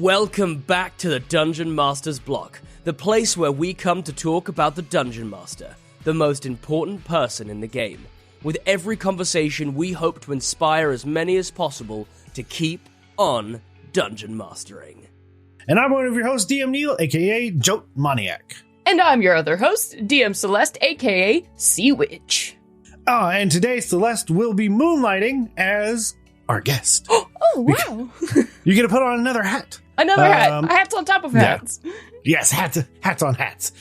Welcome back to the Dungeon Master's Block, the place where we come to talk about the Dungeon Master, the most important person in the game. With every conversation, we hope to inspire as many as possible to keep on dungeon mastering. And I'm one of your hosts, DM Neal, aka Jote Maniac. And I'm your other host, DM Celeste, aka Sea Witch. And today Celeste will be moonlighting as our guest. Oh, wow. You're going to put on another hat. Another hat. Hats on top of hats. Yeah. Yes, hats on hats.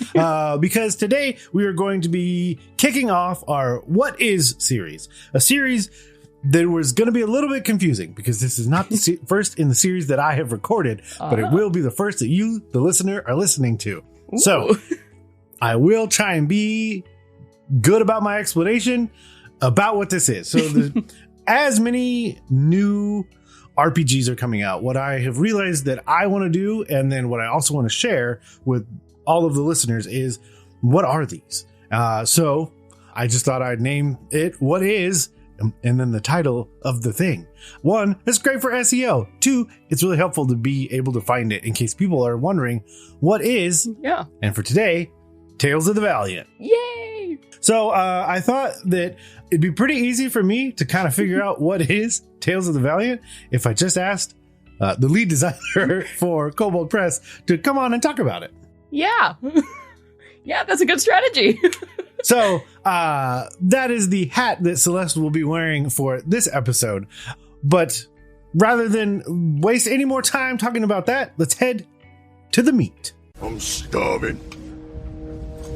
Because today we are going to be kicking off our What Is series. A series that was going to be a little bit confusing because this is not the first in the series that I have recorded, but it will be the first that you, the listener, are listening to. Ooh. So I will try and be good about my explanation about what this is. So as many new RPGs are coming out, what I have realized that I want to do, and then what I also want to share with all of the listeners is, what are these? So I just thought I'd name it What Is, and then the title of the thing. 1, it's great for SEO. 2, it's really helpful to be able to find it in case people are wondering what is. Yeah. And for today, Tales of the Valiant. Yay! So I thought that it'd be pretty easy for me to kind of figure out what is Tales of the Valiant if I just asked the lead designer for Kobold Press to come on and talk about it. Yeah. Yeah, that's a good strategy. So that is the hat that Celeste will be wearing for this episode. But rather than waste any more time talking about that, let's head to the meat. I'm starving.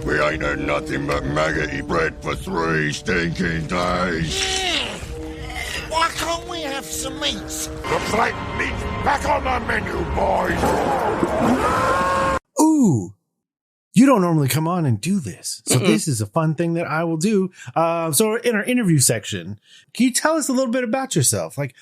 We ain't had nothing but maggoty bread for 3 stinking days. Why can't we have some meats? The plate meat back on the menu, boys. Ooh, you don't normally come on and do this. So this is a fun thing that I will do. So in our interview section, can you tell us a little bit about yourself? Like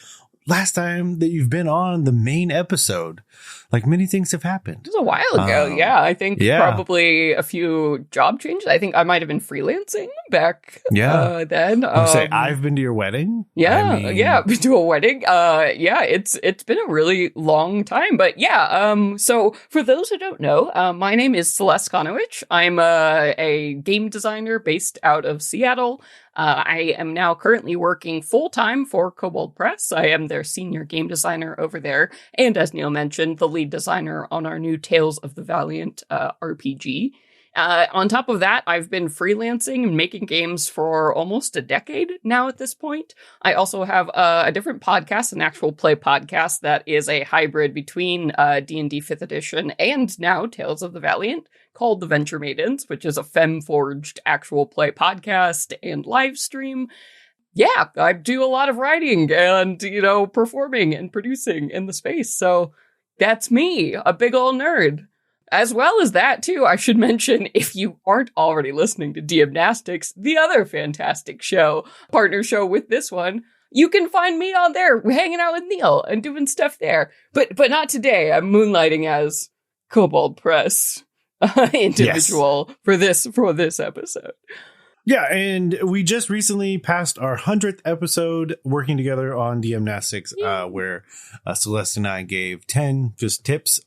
last time that you've been on the main episode, like many things have happened. It was a while ago. Yeah, I think probably a few job changes. I think I might have been freelancing back then. I've been to your wedding. Yeah, I've been to a wedding. It's been a really long time. But yeah, so for those who don't know, my name is Celeste Conowitch. I'm a game designer based out of Seattle. I am now currently working full-time for Kobold Press. I am their senior game designer over there. And as Neal mentioned, the lead designer on our new Tales of the Valiant RPG. On top of that, I've been freelancing and making games for almost a decade now at this point. I also have a different podcast, an actual play podcast that is a hybrid between D&D 5th edition and now Tales of the Valiant, called The Venture Maidens, which is a femme-forged actual play podcast and live stream. Yeah, I do a lot of writing and, performing and producing in the space. So that's me, a big ol' nerd. As well as that, too, I should mention, if you aren't already listening to DMnastics, the other fantastic show, partner show with this one, you can find me on there hanging out with Neal and doing stuff there. But not today. I'm moonlighting as Kobold Press individual for this episode. Yeah, and we just recently passed our 100th episode working together on DMnastics, where Celeste and I gave 10 just tips,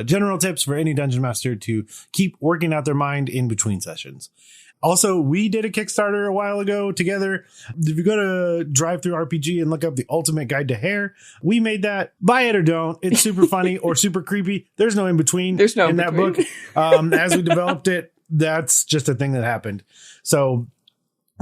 general tips for any dungeon master to keep working out their mind in between sessions. Also, we did a Kickstarter a while ago together. If you go to DriveThruRPG and look up the Ultimate Guide to Hair, we made that. Buy it or don't. It's super funny or super creepy. There's no in between. There's no in that book. As we developed it, that's just a thing that happened. So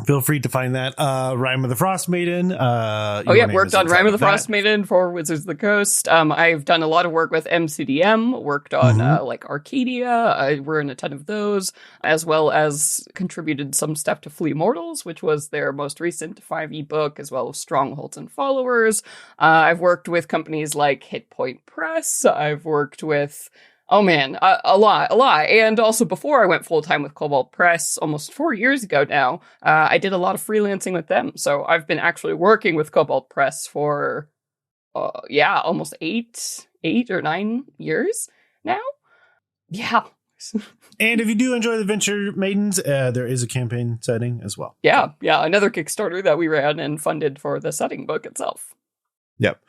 feel free to find that. Rime of the Frost Maiden. Worked on Rime of the Frost Maiden for Wizards of the Coast. I've done a lot of work with MCDM, worked on Arcadia. We're in a ton of those, as well as contributed some stuff to Flee Mortals, which was their most recent 5e book, as well as Strongholds and Followers. I've worked with companies like Hit Point Press. I've worked with a lot. And also before I went full-time with Kobold Press, almost 4 years ago now, I did a lot of freelancing with them. So I've been actually working with Kobold Press for, almost eight or 9 years now. Yeah. And if you do enjoy the Venture Maidens, there is a campaign setting as well. Yeah. Another Kickstarter that we ran and funded for the setting book itself. Yep.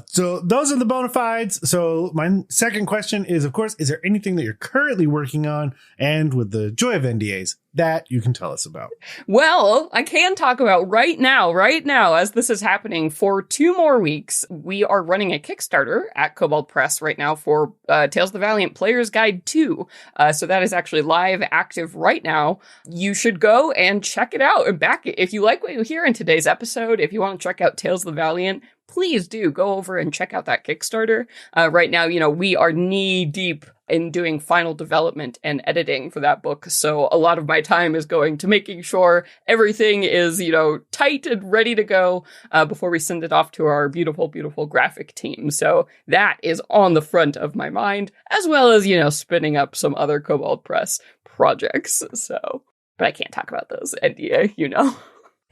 So those are the bona fides. So my second question is, of course, is there anything that you're currently working on and with the joy of NDAs that you can tell us about? Well, I can talk about right now, as this is happening for 2 more weeks, we are running a Kickstarter at Kobold Press right now for Tales of the Valiant Player's Guide 2. So that is actually live, active right now. You should go and check it out. And if you like what you hear in today's episode, if you want to check out Tales of the Valiant, please do go over and check out that Kickstarter. Right now, we are knee deep in doing final development and editing for that book. So a lot of my time is going to making sure everything is, tight and ready to go before we send it off to our beautiful, beautiful graphic team. So that is on the front of my mind, as well as, spinning up some other Kobold Press projects. So, but I can't talk about those, NDA,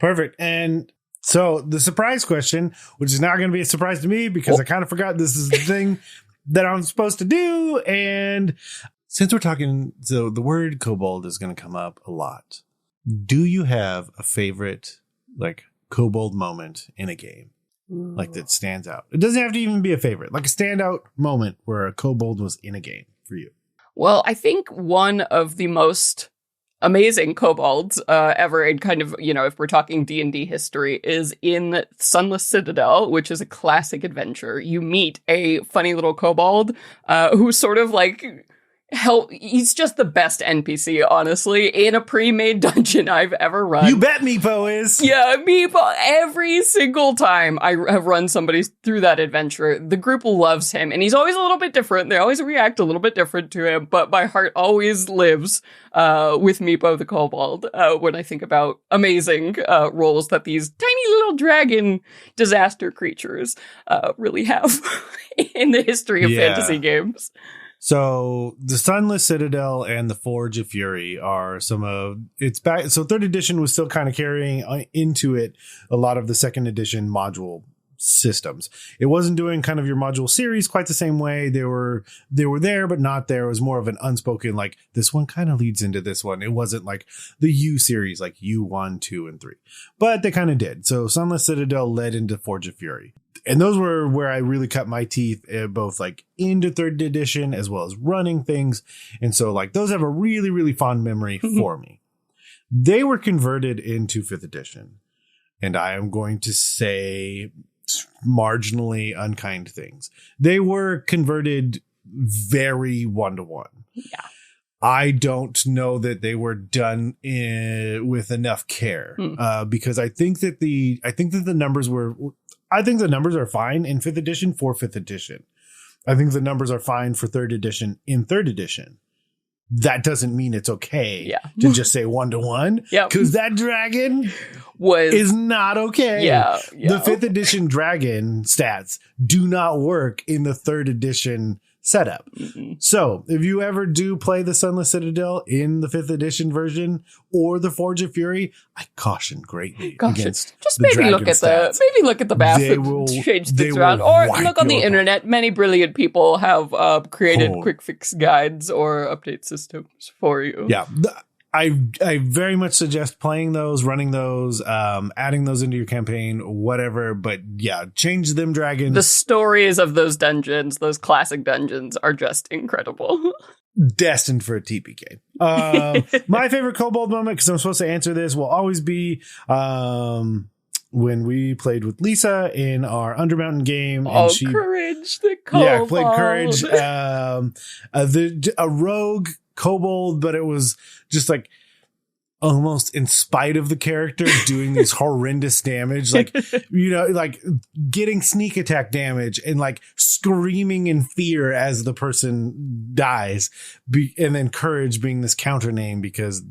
Perfect. And so the surprise question, which is now going to be a surprise to me because I kind of forgot this is the thing that I'm supposed to do. And since we're talking, so the word kobold is going to come up a lot. Do you have a favorite, kobold moment in a game? That stands out? It doesn't have to even be a favorite, like a standout moment where a kobold was in a game for you. Well, I think one of the most amazing kobolds ever, and kind of, if we're talking D&D history, is in Sunless Citadel, which is a classic adventure. You meet a funny little kobold who's sort of he's just the best NPC, honestly, in a pre-made dungeon I've ever run. You bet Meepo is. Yeah, Meepo. Every single time I have run somebody through that adventure, the group loves him, and he's always a little bit different. They always react a little bit different to him, but my heart always lives with Meepo the Kobold when I think about amazing roles that these tiny little dragon disaster creatures really have in the history of fantasy games. So the Sunless Citadel and the Forge of Fury are some of it's back. So 3rd edition was still kind of carrying into it a lot of the 2nd edition module systems. It wasn't doing kind of your module series quite the same way. They were there, but not there. It was more of an unspoken, this one kind of leads into this one. It wasn't like the U series, like U1, 2, and 3, but they kind of did. So Sunless Citadel led into Forge of Fury. And those were where I really cut my teeth, both into 3rd edition as well as running things. And so those have a really, really fond memory for me. They were converted into 5th edition. And I am going to say marginally unkind things. They were converted very 1-to-1. Yeah. I don't know that they were done with enough care because I think that the numbers were. I think the numbers are fine in 5th edition for 5th edition. I think the numbers are fine for 3rd edition in 3rd edition. That doesn't mean it's okay to just say 1-to-1. Yeah. Because that dragon is not okay. Yeah. The 5th edition dragon stats do not work in the 3rd edition setup. Mm-mm. So if you ever do play the Sunless Citadel in the 5th edition version or the Forge of Fury, I caution greatly against just maybe look at the math and change things around, or look on the internet. Many brilliant people have created quick fix guides or update systems for you. Yeah. I very much suggest playing those, running those, adding those into your campaign, whatever. But yeah, change them dragons. The stories of those dungeons, those classic dungeons, are just incredible. Destined for a TPK. My favorite kobold moment, because I'm supposed to answer this, will always be when we played with Lisa in our Undermountain game. And Courage, the kobold. Yeah, played Courage. A rogue kobold, but it was just almost in spite of the character doing these horrendous damage, getting sneak attack damage and screaming in fear as the person dies, and then Courage being this counter name because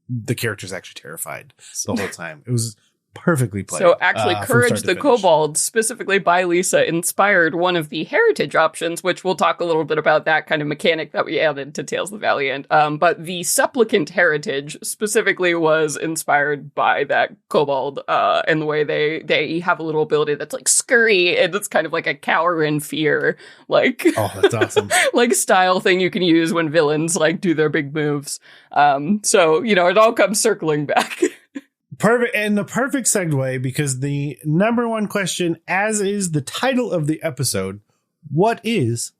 the character's actually terrified the whole time. It was perfectly played. So actually, Courage the Kobold, specifically by Lisa, inspired one of the heritage options, which we'll talk a little bit about that kind of mechanic that we added to Tales of the Valiant. But the supplicant heritage specifically was inspired by that Kobold and the way they have a little ability that's scurry, and it's kind of like a cower in fear, oh, that's awesome. Style thing you can use when villains do their big moves. So it all comes circling back. Perfect. And the perfect segue, because the number one question, as is the title of the episode, what is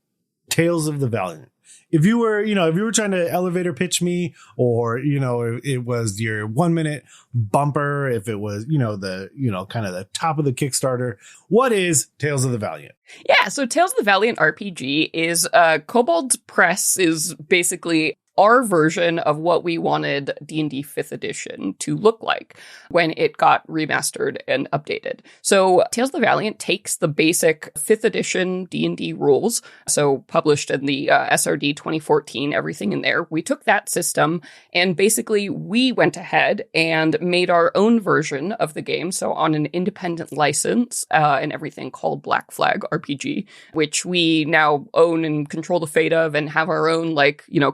Tales of the Valiant? If you were, if you were trying to elevator pitch me, or, it was your 1 minute bumper, if it was, kind of the top of the Kickstarter, what is Tales of the Valiant? Yeah, so Tales of the Valiant RPG is Kobold Press is basically our version of what we wanted D&D 5th edition to look like when it got remastered and updated. So Tales of the Valiant takes the basic 5th edition D&D rules, so published in the SRD 2014, everything in there. We took that system and basically we went ahead and made our own version of the game, so on an independent license and everything called Black Flag RPG, which we now own and control the fate of and have our own,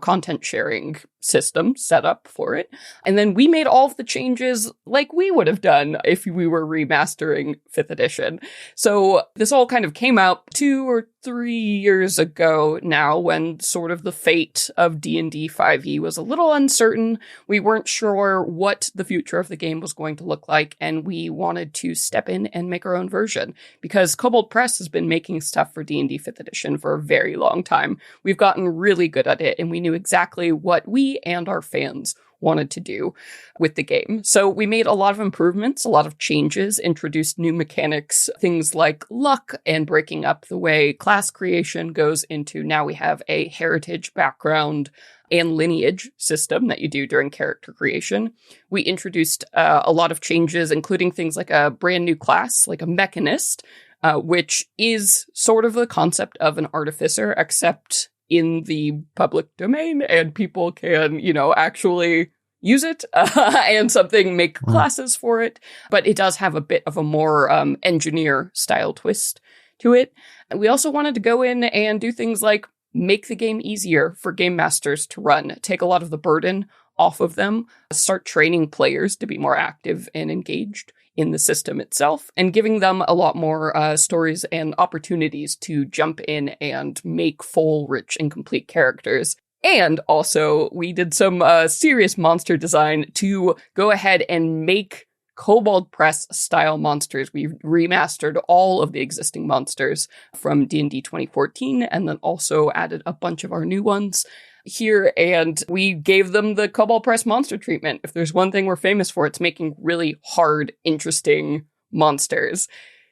content sharing system set up for it. And then we made all of the changes like we would have done if we were remastering 5th edition. So this all kind of came out 2 or 3 years ago now, when sort of the fate of D&D 5e was a little uncertain. We weren't sure what the future of the game was going to look like, and we wanted to step in and make our own version, because Kobold Press has been making stuff for D&D 5th edition for a very long time. We've gotten really good at it, and we knew exactly what we and our fans wanted to do with the game. So we made a lot of improvements, a lot of changes, introduced new mechanics, things like luck and breaking up the way class creation goes into, now we have a heritage background and lineage system that you do during character creation. We introduced a lot of changes, including things like a brand new class, like a mechanist, which is sort of the concept of an artificer, except in the public domain, and people can, actually use it and make classes for it. But it does have a bit of a more engineer style twist to it. And we also wanted to go in and do things like make the game easier for game masters to run, take a lot of the burden off of them, start training players to be more active and engaged in the system itself, and giving them a lot more stories and opportunities to jump in and make full, rich, and complete characters. And also, we did some serious monster design to go ahead and make Kobold Press style monsters. We remastered all of the existing monsters from D&D 2014, and then also added a bunch of our new ones here, and we gave them the Kobold Press monster treatment. If there's one thing we're famous for, it's making really hard, interesting monsters.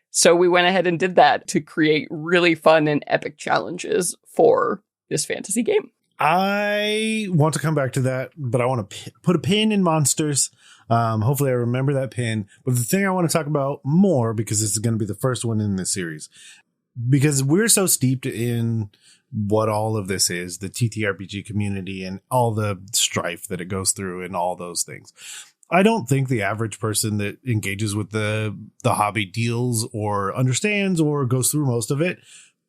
So we went ahead and did that to create really fun and epic challenges for this fantasy game. I want to come back to that, but I want to put a pin in monsters. Hopefully I remember that pin. But the thing I want to talk about more, because this is going to be the first one in this series, because we're so steeped in what all of this is, the ttrpg community and all the strife that it goes through and all those things. I don't think the average person that engages with the hobby deals or understands or goes through most of it.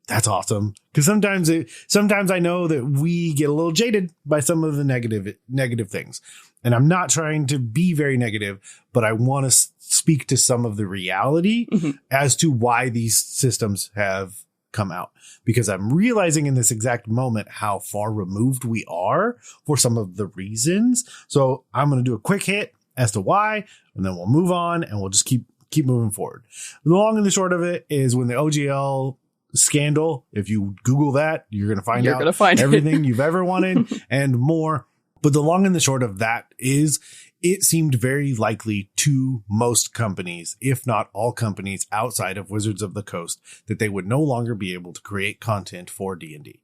That's awesome. Because sometimes I know that we get a little jaded by some of the negative things. And I'm not trying to be very negative, but I want to speak to some of the reality as to why these systems have come out, because I'm realizing in this exact moment how far removed we are for some of the reasons. So I'm going to do a quick hit as to why, and then we'll move on and we'll just keep moving forward. The long and the short of it is, when the OGL scandal, if you Google that, you're going to find everything you've ever wanted and more. But the long and the short of that is, it seemed very likely to most companies, if not all companies outside of Wizards of the Coast, that they would no longer be able to create content for D&D.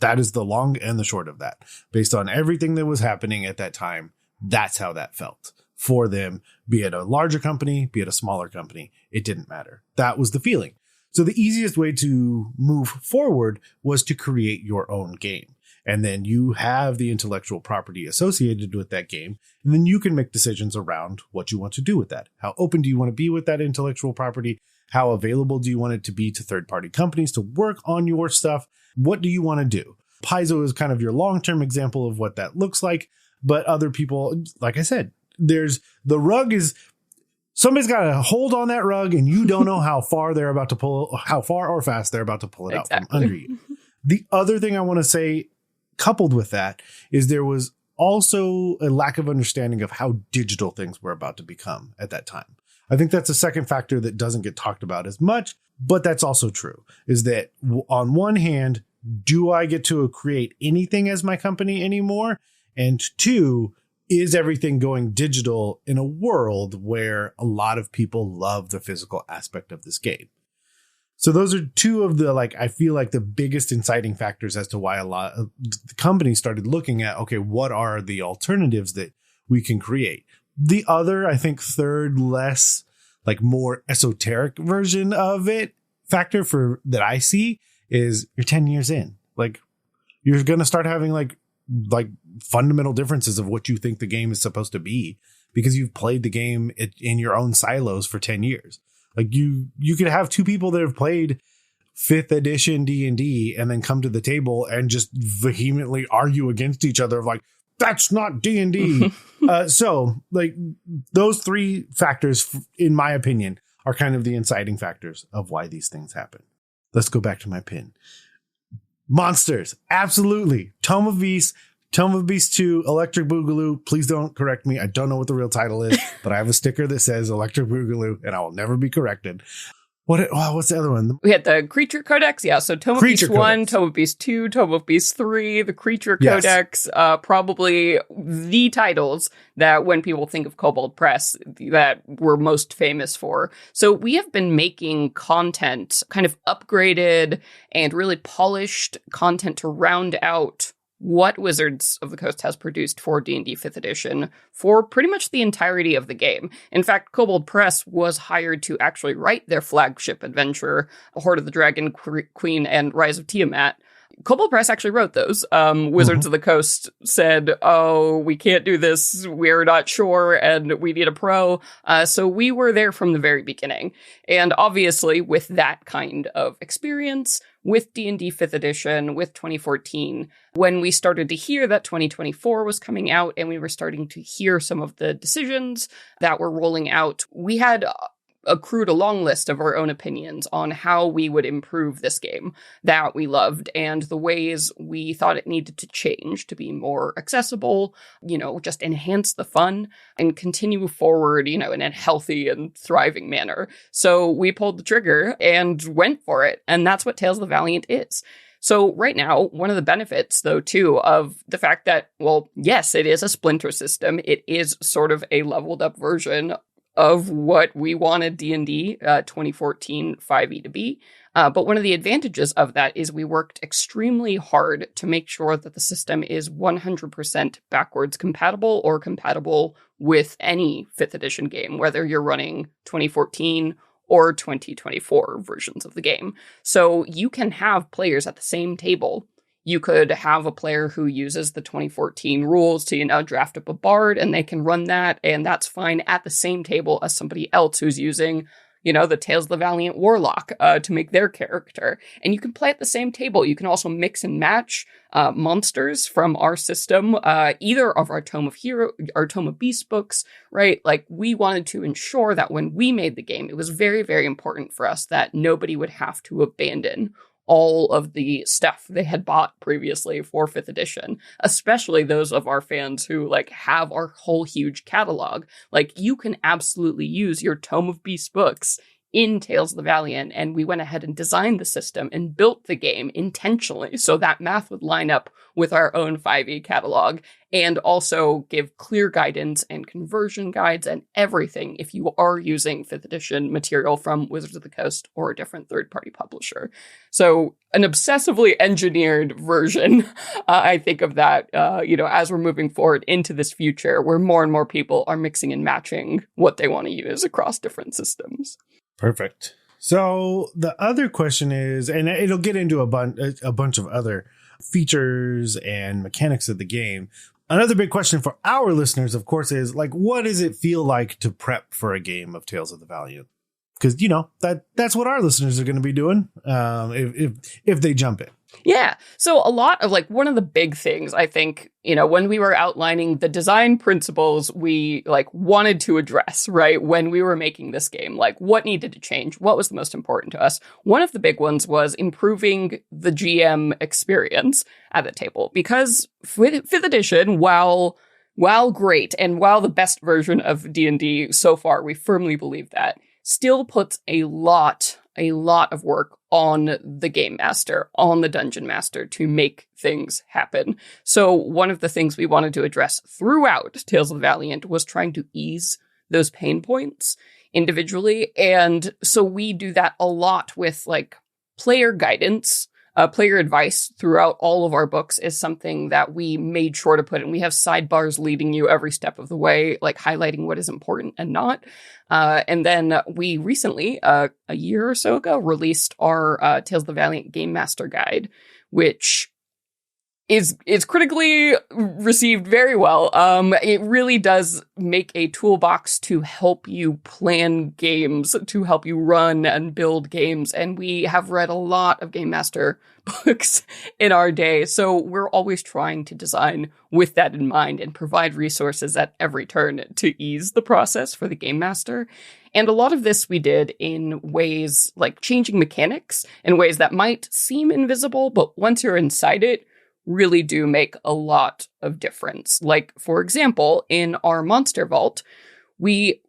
That is the long and the short of that. Based on everything that was happening at that time, that's how that felt for them, be it a larger company, be it a smaller company. It didn't matter. That was the feeling. So the easiest way to move forward was to create your own game. And then you have the intellectual property associated with that game. And then you can make decisions around what you want to do with that. How open do you want to be with that intellectual property? How available do you want it to be to third-party companies to work on your stuff? What do you want to do? Paizo is kind of your long-term example of what that looks like. But other people, like I said, there's the rug is, somebody's got a hold on that rug, and you don't know how far or fast they're about to pull it out from under you. The other thing I want to say, coupled with that, is there was also a lack of understanding of how digital things were about to become at that time. I think that's a second factor that doesn't get talked about as much, but that's also true, is that on one hand, do I get to create anything as my company anymore? And two, is everything going digital in a world where a lot of people love the physical aspect of this game? So those are two of the, I feel like the biggest inciting factors as to why a lot of the companies started looking at, okay, what are the alternatives that we can create? The other, I think, third, less more esoteric version of it factor for that I see is you're 10 years in. You're going to start having fundamental differences of what you think the game is supposed to be because you've played the game in your own silos for 10 years. You could have two people that have played 5th edition D&D and then come to the table and just vehemently argue against each other of that's not D&D. So those three factors, in my opinion, are kind of the inciting factors of why these things happen. Let's go back to my pin. Monsters. Absolutely. Tome of Beasts 2, Electric Boogaloo. Please don't correct me. I don't know what the real title is, but I have a sticker that says Electric Boogaloo and I will never be corrected. What's the other one? We had the Creature Codex. Yeah, so Tome of Beasts 1, Tome of Beasts 2, Tome of Beasts 3, the Creature Codex, probably the titles that when people think of Kobold Press that we're most famous for. So we have been making content, kind of upgraded and really polished content to round out what Wizards of the Coast has produced for D&D 5th edition for pretty much the entirety of the game. In fact, Kobold Press was hired to actually write their flagship adventure, Hoard of the Dragon Queen and Rise of Tiamat. Kobold Press actually wrote those. Wizards of the Coast said, oh, we can't do this, we're not sure, and we need a pro. So we were there from the very beginning. And obviously, with that kind of experience, with D&D 5th edition, with 2014, when we started to hear that 2024 was coming out and we were starting to hear some of the decisions that were rolling out, we had accrued a long list of our own opinions on how we would improve this game that we loved and the ways we thought it needed to change to be more accessible, just enhance the fun and continue forward, in a healthy and thriving manner. So we pulled the trigger and went for it. And that's what Tales of the Valiant is. So right now, one of the benefits, though, too, of the fact that, well, yes, it is a splinter system. It is sort of a leveled up version of what we wanted D&D 2014 5e to be. But one of the advantages of that is we worked extremely hard to make sure that the system is 100% backwards compatible or compatible with any 5th edition game, whether you're running 2014 or 2024 versions of the game. So you can have players at the same table. You could have a player who uses the 2014 rules to, draft up a bard, and they can run that, and that's fine at the same table as somebody else who's using, the Tales of the Valiant Warlock to make their character. And you can play at the same table. You can also mix and match monsters from our system, either of our Tome of Beasts books, right? We wanted to ensure that when we made the game, it was very, very important for us that nobody would have to abandon all of the stuff they had bought previously for 5th edition, especially those of our fans who have our whole huge catalog. You can absolutely use your Tome of Beasts books in Tales of the Valiant, and we went ahead and designed the system and built the game intentionally so that math would line up with our own 5e catalog and also give clear guidance and conversion guides and everything if you are using 5th edition material from Wizards of the Coast or a different third-party publisher. So an obsessively engineered version, I think of that, as we're moving forward into this future where more and more people are mixing and matching what they want to use across different systems. Perfect. So the other question is, and it'll get into a bunch of other features and mechanics of the game. Another big question for our listeners, of course, is what does it feel like to prep for a game of Tales of the Valiant? Because, that's what our listeners are going to be doing if they jump in. Yeah. So a lot of like one of the big things I think, when we were outlining the design principles we like wanted to address, right? When we were making this game, like what needed to change? What was the most important to us? One of the big ones was improving the GM experience at the table, because 5th edition, while great and while the best version of D&D so far, we firmly believe that, still puts a lot of work on the game master, on the dungeon master to make things happen. So one of the things we wanted to address throughout Tales of the Valiant was trying to ease those pain points individually. And so we do that a lot with like player guidance. Player advice throughout all of our books is something that we made sure to put in. We have sidebars leading you every step of the way, like highlighting what is important and not. And then we recently, a year or so ago, released our Tales of the Valiant Game Master Guide, which is critically received very well. It really does make a toolbox to help you plan games, to help you run and build games. And we have read a lot of Game Master books in our day. So we're always trying to design with that in mind and provide resources at every turn to ease the process for the Game Master. And a lot of this we did in ways like changing mechanics in ways that might seem invisible, but once you're inside it, really do make a lot of difference. Like, for example, in our Monster Vault, we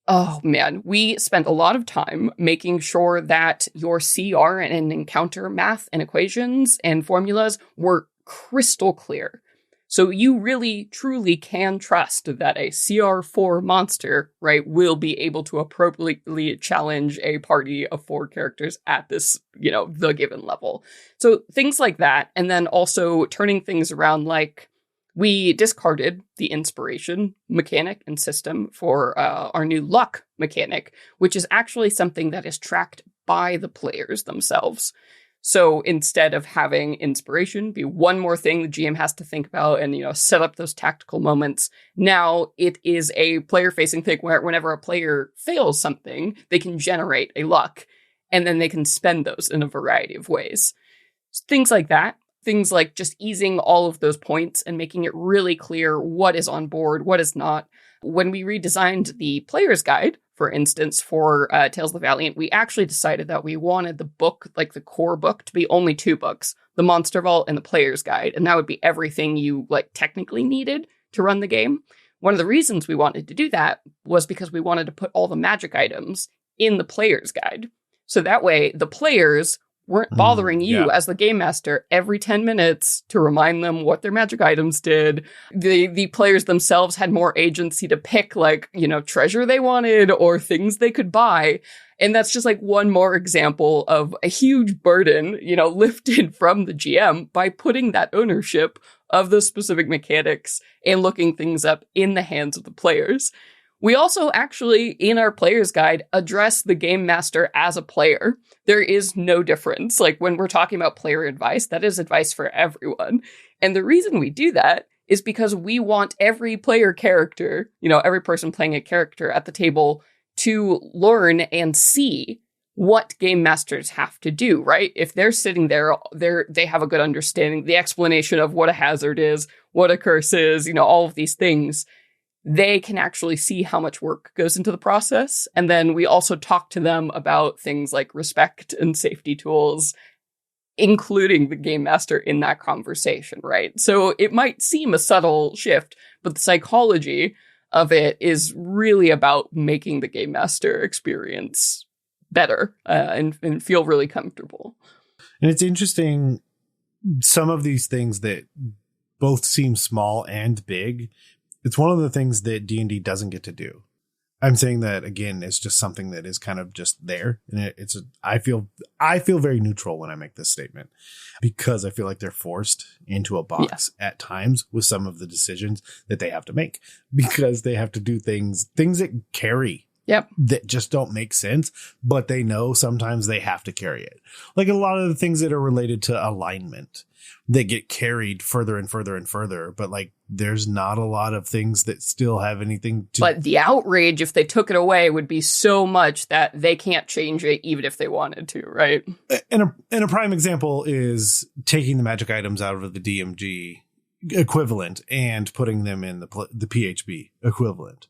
spent a lot of time making sure that your CR and encounter math and equations and formulas were crystal clear. So you really, truly can trust that a CR4 monster, right, will be able to appropriately challenge a party of 4 characters at this, the given level. So things like that. And then also turning things around, like we discarded the inspiration mechanic and system for our new luck mechanic, which is actually something that is tracked by the players themselves. So instead of having inspiration be one more thing the GM has to think about and, set up those tactical moments, now it is a player-facing thing where whenever a player fails something, they can generate a luck, and then they can spend those in a variety of ways. Things like that. Things like just easing all of those points and making it really clear what is on board, what is not. When we redesigned the player's guide, for instance, for Tales of the Valiant, we actually decided that we wanted the book, like the core book, to be only 2 books, the Monster Vault and the Player's Guide. And that would be everything you technically needed to run the game. One of the reasons we wanted to do that was because we wanted to put all the magic items in the Player's Guide. So that way the players weren't bothering you as the game master every 10 minutes to remind them what their magic items did. The players themselves had more agency to pick, treasure they wanted or things they could buy. And that's just one more example of a huge burden, lifted from the GM by putting that ownership of the specific mechanics and looking things up in the hands of the players. We also actually, in our player's guide, address the game master as a player. There is no difference. When we're talking about player advice, that is advice for everyone. And the reason we do that is because we want every player character, every person playing a character at the table to learn and see what game masters have to do, right? If they're sitting there, they have a good understanding, the explanation of what a hazard is, what a curse is, all of these things. They can actually see how much work goes into the process. And then we also talk to them about things like respect and safety tools, including the game master in that conversation, right? So it might seem a subtle shift, but the psychology of it is really about making the game master experience better and feel really comfortable. And it's interesting, some of these things that both seem small and big, it's one of the things that D&D doesn't get to do. I'm saying that again, it's just something that is kind of just there. And I feel very neutral when I make this statement because I feel like they're forced into a box at times with some of the decisions that they have to make because they have to do things that carry that just don't make sense, but they know sometimes they have to carry it. Like a lot of the things that are related to alignment, they get carried further and further and further, but like there's not a lot of things that still have anything to. But the outrage if they took it away would be so much that they can't change it even if they wanted to, right? And a prime example is taking the magic items out of the DMG equivalent and putting them in the PHB equivalent.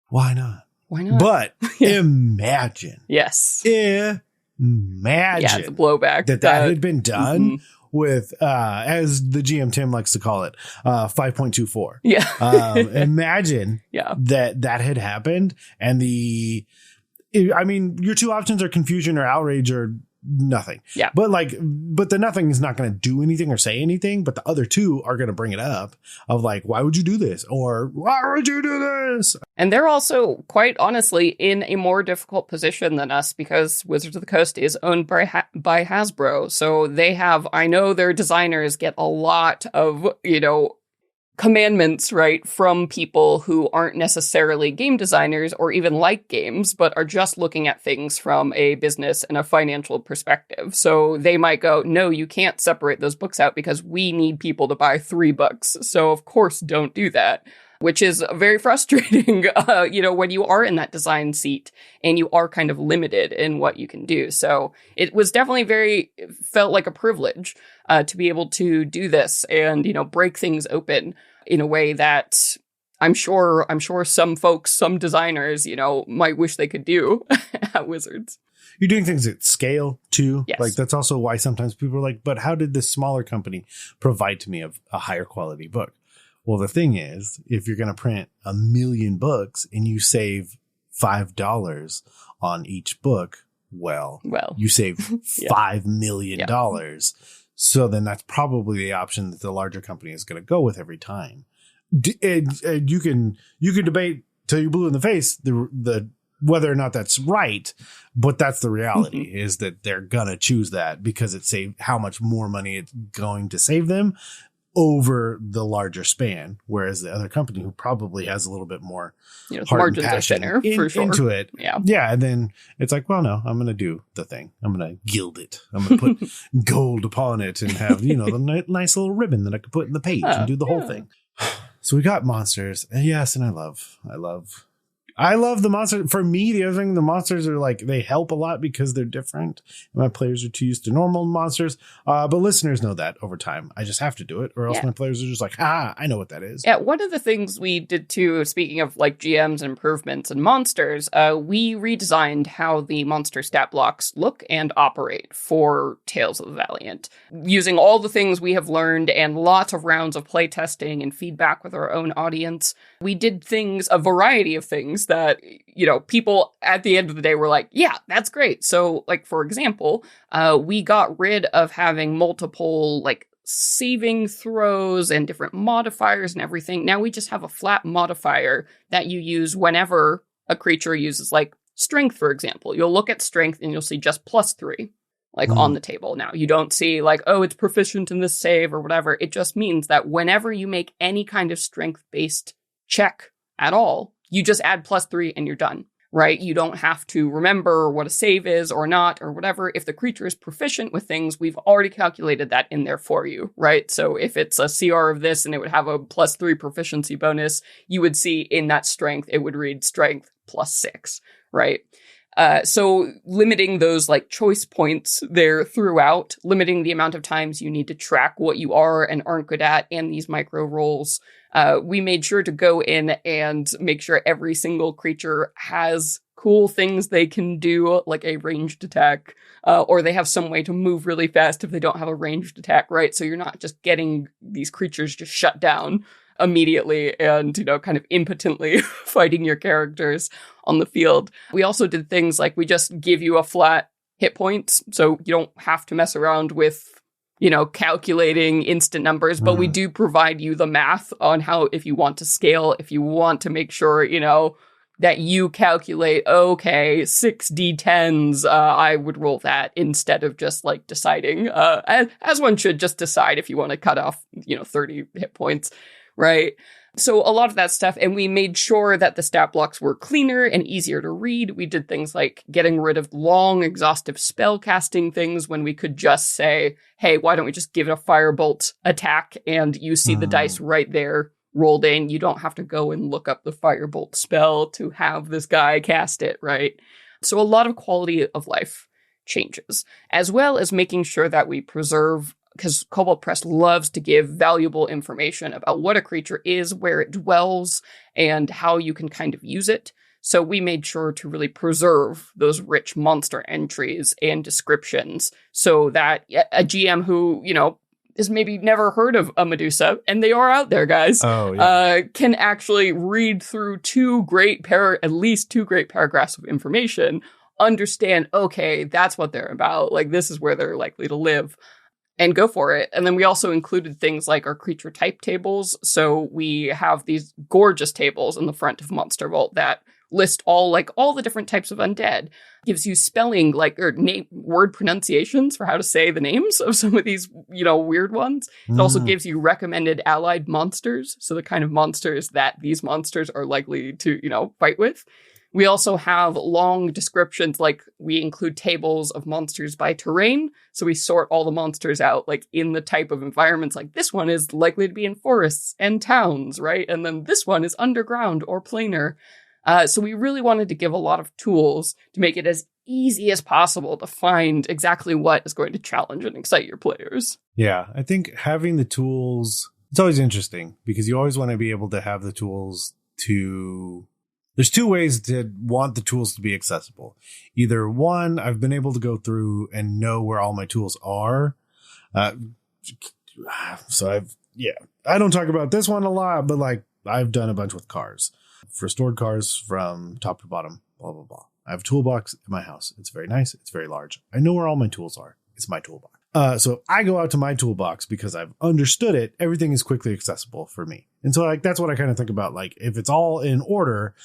Why not? Why not? But imagine. Yes. Imagine. Yeah, the blowback. That had been done with, as the GM Tim likes to call it, 5.24. Yeah. Imagine that had happened. And your two options are confusion or outrage or nothing. Yeah. But the nothing is not going to do anything or say anything, but the other two are going to bring it up of like, why would you do this? Or why would you do this? And they're also, quite honestly, in a more difficult position than us because Wizards of the Coast is owned by Hasbro. So they have, I know their designers get a lot of, commandments, right, from people who aren't necessarily game designers or even like games, but are just looking at things from a business and a financial perspective. So they might go, no, you can't separate those books out because we need people to buy 3 books. So of course, don't do that, which is very frustrating, when you are in that design seat and you are kind of limited in what you can do. So it was definitely felt like a privilege to be able to do this and, break things open in a way that I'm sure some folks, some designers, might wish they could do at Wizards. You're doing things at scale too. Yes. Like that's also why sometimes people are like, but how did this smaller company provide to me a higher quality book? Well, the thing is, if you're going to print 1 million books and you save $5 on each book, well, you save $5 million. So then that's probably the option that the larger company is going to go with every time. And you can debate till you're blue in the face the whether or not that's right, but that's the reality is that they're going to choose that because it saved how much more money it's going to save them over the larger span, whereas the other company who probably has a little bit more heart and passion into it. Yeah. And then it's like, well, no, I'm going to do the thing. I'm going to gild it. I'm going to put gold upon it and have, the nice little ribbon that I could put in the page and do the whole thing. So we got monsters. And yes. And I love the monster. For me, the other thing, the monsters are like, they help a lot because they're different. My players are too used to normal monsters. But listeners know that over time. I just have to do it or else my players are just like, I know what that is. Yeah. One of the things we did too, speaking of like GMs and improvements and monsters, we redesigned how the monster stat blocks look and operate for Tales of the Valiant. Using all the things we have learned and lots of rounds of playtesting and feedback with our own audience, we did a variety of things that, people at the end of the day were like, yeah, that's great. So like, for example, we got rid of having multiple like saving throws and different modifiers and everything. Now we just have a flat modifier that you use whenever a creature uses like strength, for example. You'll look at strength and you'll see just +3 like on the table. Now you don't see like, oh, it's proficient in this save or whatever. It just means that whenever you make any kind of strength based check at all, you just add +3 and you're done, right? You don't have to remember what a save is or not or whatever. If the creature is proficient with things, we've already calculated that in there for you, right? So if it's a CR of this and it would have a +3 proficiency bonus, you would see in that strength, it would read strength +6, right? So limiting those like choice points there throughout, limiting the amount of times you need to track what you are and aren't good at and these micro rolls. We made sure to go in and make sure every single creature has cool things they can do, like a ranged attack, or they have some way to move really fast if they don't have a ranged attack, right? So you're not just getting these creatures just shut down immediately and, kind of impotently fighting your characters on the field. We also did things like we just give you a flat hit points, so you don't have to mess around with, calculating instant numbers, but we do provide you the math on how, if you want to scale, if you want to make sure, that you calculate, okay, 6d10s, I would roll that instead of just like deciding, as one should just decide if you want to cut off, 30 hit points. Right. So a lot of that stuff, and we made sure that the stat blocks were cleaner and easier to read. We did things like getting rid of long, exhaustive spell casting things when we could just say, hey, why don't we just give it a firebolt attack and you see the dice right there rolled in. You don't have to go and look up the firebolt spell to have this guy cast it, right? So a lot of quality of life changes, as well as making sure that we preserve, because Kobold Press loves to give valuable information about what a creature is, where it dwells, and how you can kind of use it. So we made sure to really preserve those rich monster entries and descriptions so that a GM who, has maybe never heard of a Medusa, and they are out there, guys, can actually read through at least two great paragraphs of information, understand, okay, that's what they're about. Like, this is where they're likely to live. And go for it. And then we also included things like our creature type tables. So we have these gorgeous tables in the front of Monster Vault that list all the different types of undead. Gives you spelling, word pronunciations for how to say the names of some of these, weird ones. It also gives you recommended allied monsters. So the kind of monsters that these monsters are likely to, fight with. We also have long descriptions, like we include tables of monsters by terrain. So we sort all the monsters out, in the type of environments, like this one is likely to be in forests and towns, right? And then this one is underground or planar. So we really wanted to give a lot of tools to make it as easy as possible to find exactly what is going to challenge and excite your players. Yeah, I think having the tools, it's always interesting because you always want to be able to have the tools to... There's two ways to want the tools to be accessible. Either one, I've been able to go through and know where all my tools are. I don't talk about this one a lot, but I've done a bunch with cars. Restored cars from top to bottom, blah, blah, blah. I have a toolbox in my house. It's very nice. It's very large. I know where all my tools are. It's my toolbox. So I go out to my toolbox because I've understood it. Everything is quickly accessible for me. And so that's what I kind of think about. If it's all in order,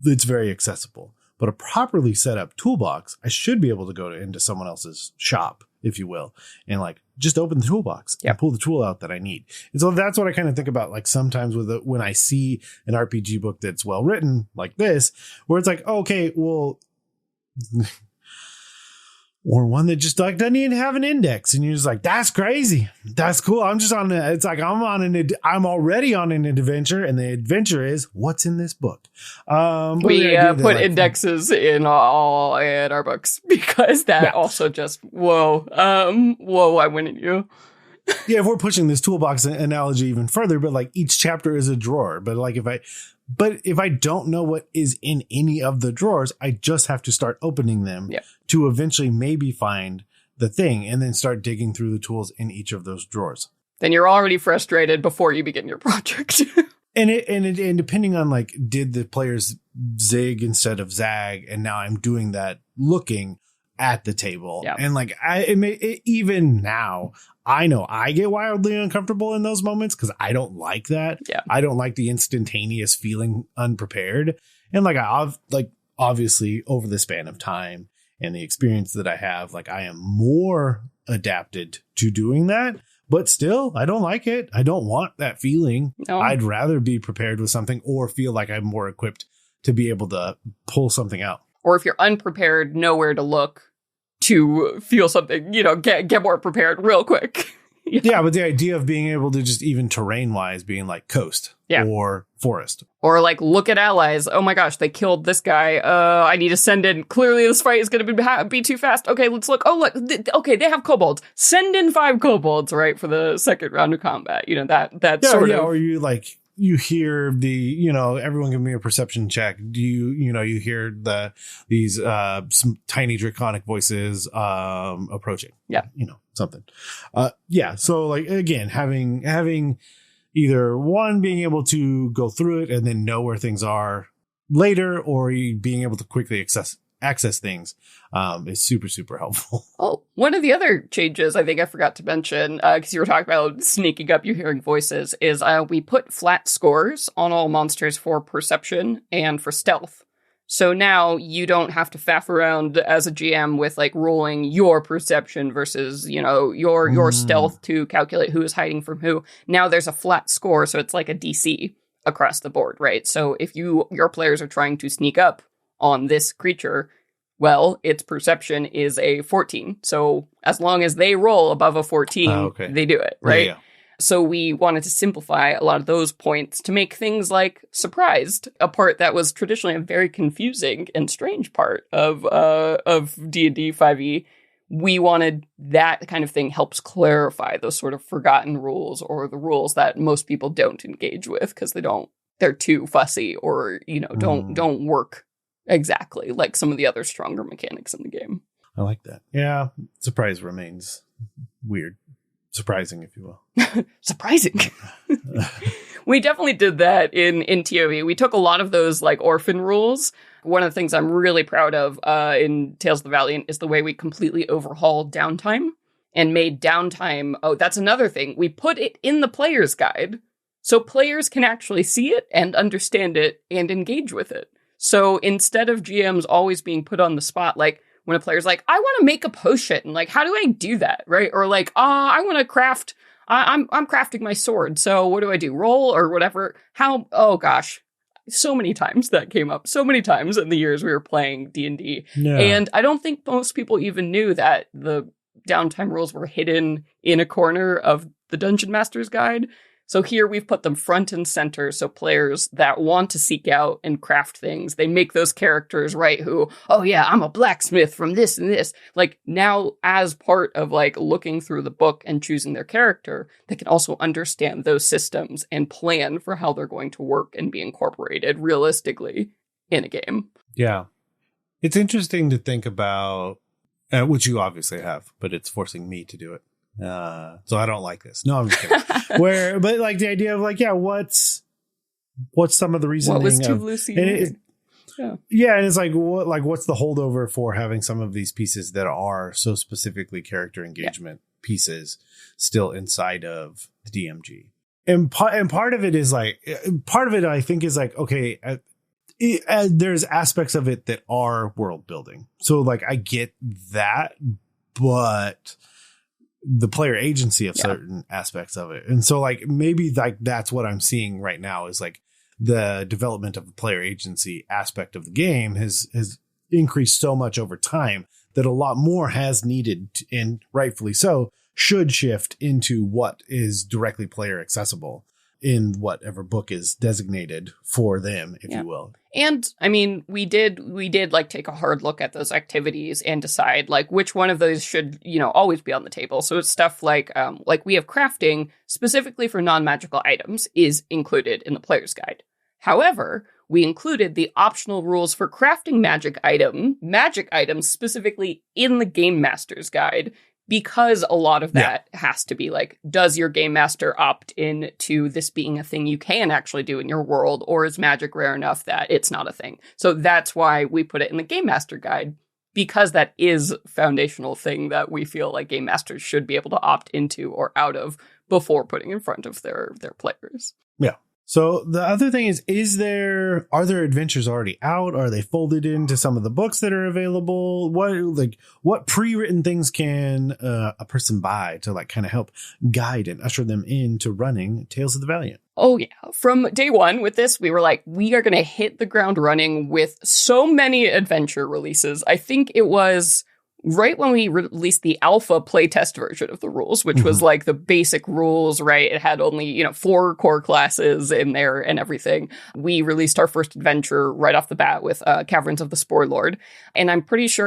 it's very accessible. But a properly set up toolbox, I should be able to go into someone else's shop, if you will, and just open the toolbox and pull the tool out that I need. And so that's what I kind of think about. Sometimes when I see an RPG book that's well written like this, where it's okay, well, or one that just doesn't even have an index, and you're just that's crazy, that's cool. I'm just on I'm already on an adventure, and the adventure is what's in this book. We put indexes in all in our books because that also just whoa, I win at you. Yeah, if we're pushing this toolbox analogy even further, but each chapter is a drawer, but if I don't know what is in any of the drawers, I just have to start opening them to eventually maybe find the thing and then start digging through the tools in each of those drawers. Then you're already frustrated before you begin your project. And depending on did the players zig instead of zag, and now I'm doing that looking at the table. Yeah. And even now, I know I get wildly uncomfortable in those moments because I don't like that. Yeah. I don't like the instantaneous feeling unprepared. And I've obviously over the span of time and the experience that I have, I am more adapted to doing that. But still, I don't like it. I don't want that feeling. No. I'd rather be prepared with something or feel like I'm more equipped to be able to pull something out. Or if you're unprepared, know where to look to feel something, get more prepared real quick. Yeah, but the idea of being able to just even terrain-wise being coast or forest. Or look at allies. Oh my gosh, they killed this guy. I need to send in. Clearly this fight is going to be too fast. Okay, let's look. Oh, look. Okay, they have kobolds. Send in 5 kobolds, right, for the second round of combat. That sort of. Or you hear everyone give me a perception check. Do you hear these some tiny draconic voices approaching? Yeah. Something. So again, having either one being able to go through it and then know where things are later, or being able to quickly access things is super, super helpful. Oh, one of the other changes I think I forgot to mention, because you were talking about sneaking up you hearing voices, is we put flat scores on all monsters for perception and for stealth. So now you don't have to faff around as a GM with rolling your perception versus, your stealth to calculate who is hiding from who. Now there's a flat score, so it's like a DC across the board, right? So if your players are trying to sneak up on this creature, well, its perception is a 14. So as long as they roll above a 14, they do it, right? Yeah. So we wanted to simplify a lot of those points to make things like surprised, a part that was traditionally a very confusing and strange part of D&D 5e. We wanted that kind of thing helps clarify those sort of forgotten rules or the rules that most people don't engage with because they're too fussy or, don't work exactly like some of the other stronger mechanics in the game. I like that. Yeah. Surprise remains weird. Surprising, if you will. Surprising. We definitely did that in TOV. We took a lot of those like orphan rules. One of the things I'm really proud of in Tales of the Valiant is the way we completely overhauled downtime and made downtime. Oh, that's another thing. We put it in the player's guide so players can actually see it and understand it and engage with it. So instead of GMs always being put on the spot, like, when a player's like, I want to make a potion, like, how do I do that, right? Or like, I want to craft, I'm crafting my sword, so what do I do? Roll or whatever? How? Oh gosh, so many times that came up. So many times in the years we were playing D&D, and I don't think most people even knew that the downtime rules were hidden in a corner of the Dungeon Master's Guide. So here we've put them front and center so players that want to seek out and craft things, they make those characters, right, who, oh yeah, I'm a blacksmith from this and this. Like now as part of like looking through the book and choosing their character, they can also understand those systems and plan for how they're going to work and be incorporated realistically in a game. Yeah. It's interesting to think about, which you obviously have, but it's forcing me to do it. So I don't like this. No, I'm just kidding. But like the idea of like, yeah, what's some of the reasoning? What was too loosey? Yeah, and it's like what's the holdover for having some of these pieces that are so specifically character engagement pieces still inside of the DMG? And part of it is like, I think is like, okay, there's aspects of it that are world building. So like I get that, but the player agency of certain aspects of it. And so like, maybe like that's what I'm seeing right now is like the development of the player agency aspect of the game has increased so much over time that a lot more has needed, and rightfully so, should shift into what is directly player accessible in whatever book is designated for them, if you will. And I mean, we did like take a hard look at those activities and decide like which one of those should, always be on the table. So it's stuff like we have crafting specifically for non-magical items is included in the player's guide. However, we included the optional rules for crafting magic items specifically in the Game Master's Guide, because a lot of that has to be like, does your game master opt in to this being a thing you can actually do in your world, or is magic rare enough that it's not a thing? So that's why we put it in the Game Master Guide, because that is a foundational thing that we feel like game masters should be able to opt into or out of before putting in front of their players. Yeah. So the other thing is are there adventures already out? Are they folded into some of the books that are available? What pre-written things can a person buy to like kind of help guide and usher them into running Tales of the Valiant? Oh yeah. From day one with this, we were like, we are going to hit the ground running with so many adventure releases. I think it was right when we released the alpha playtest version of the rules, which was like the basic rules, right? It had only, 4 core classes in there and everything. We released our first adventure right off the bat with Caverns of the Spore Lord. And I'm pretty sure